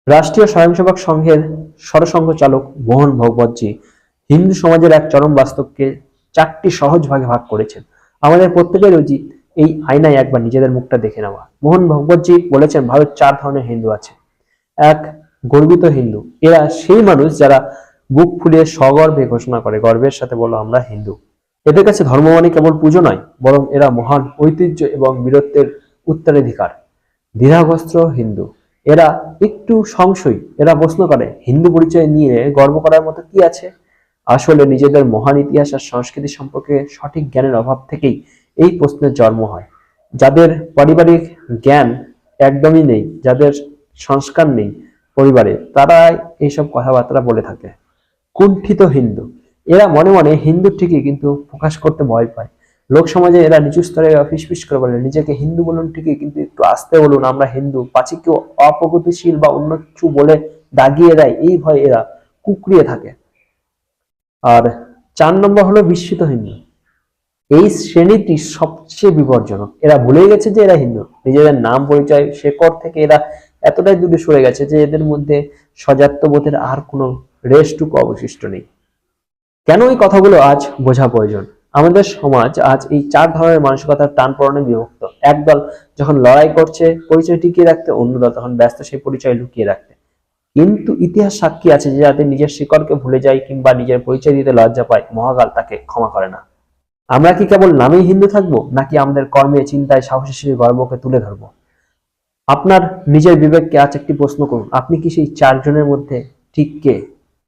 রাষ্ট্রীয় স্বয়ংসেবক সংঘের সরসংঘ চালক মোহন ভগবতজি হিন্দু সমাজের এক চরম বাস্তবকে 4টি সহজ ভাগে ভাগ করেছেন। আমাদের প্রত্যেকের উচিত এই আয়নায় একবার নিজেদের মুখটা দেখে নেওয়া। মোহন ভগবতজি বলেছেন ভারত 4 ধরনের হিন্দু আছে। এক, গর্বিত হিন্দু। এরা সেই মানুষ যারা বুক ফুলিয়ে সগর্বে ঘোষণা করে, গর্বের সাথে বলো আমরা হিন্দু। এদের কাছে ধর্ম মানে কেবল পুজো নয়, বরং এরা মহান ঐতিহ্য এবং বীরত্বের উত্তরাধিকার। দ্বিধাগ্রস্ত হিন্দু। এরা একটু সংশয়ী। এরা প্রশ্ন করে হিন্দু পরিচয় নিয়ে গর্ব করার মতো কি আছে। আসলে নিজেদের মহান ইতিহাস আর সংস্কৃতি সম্পর্কে সঠিক জ্ঞানের অভাব থেকেই এই প্রশ্নের জন্ম হয়। যাদের পারিবারিক জ্ঞান একদমই নেই, যাদের সংস্কার নেই পরিবারে, তারা এইসব কথাবার্তা বলে থাকে। কুণ্ঠিত হিন্দু। এরা মনে মনে হিন্দু ঠিকই, কিন্তু প্রকাশ করতে ভয় পায়। লোক সমাজে এরা নিচু স্তরে ফিসফিস করে বলে নিজেকে হিন্দু বলুন ঠিকই, কিন্তু একটু আস্তে বলুন আমরা হিন্দু, পাছে কেউ অপ্রগতিশীল বা অন্য কিছু বলে দাগিয়ে দেয়, এই ভয়ে এরা কুকড়িয়ে থাকে। আর 4 নম্বর হলো বিস্মিত হিন্দু। এই শ্রেণীটি সবচেয়ে বিপজ্জনক। এরা ভুলে গেছে যে এরা হিন্দু। নিজেদের নাম পরিচয় শেকড় থেকে এরা এতটাই দূরে সরে গেছে যে এদের মধ্যে স্বজাত্যবোধের আর কোনো রেশটুকু অবশিষ্ট নেই। কেন এই কথাগুলো আজ বোঝা প্রয়োজন? আমাদের সমাজ আজ এই 4 ধরনের মানসিকতার টান পড়নে বিভক্ত। একদল যখন লড়াই করছে পরিচয় টিকিয়ে রাখতে, অন্য দল তখন ব্যস্ত সেই পরিচয় লুকিয়ে রাখতে। কিন্তু ইতিহাস সাক্ষী আছে যে যাতে নিজের শিকড়কে ভুলে যায় কিংবা নিজের পরিচয় দিতে লজ্জা পায়, মহাকাল তাকে ক্ষমা করে না। আমরা কি কেবল নামেই হিন্দু থাকবো, নাকি আমাদের কর্মে, চিন্তায়, সাহসের সাথে গর্বকে তুলে ধরবো? আপনার নিজের বিবেককে আজ একটি প্রশ্ন করুন, আপনি কি সেই 4 জনের মধ্যে ঠিক কে?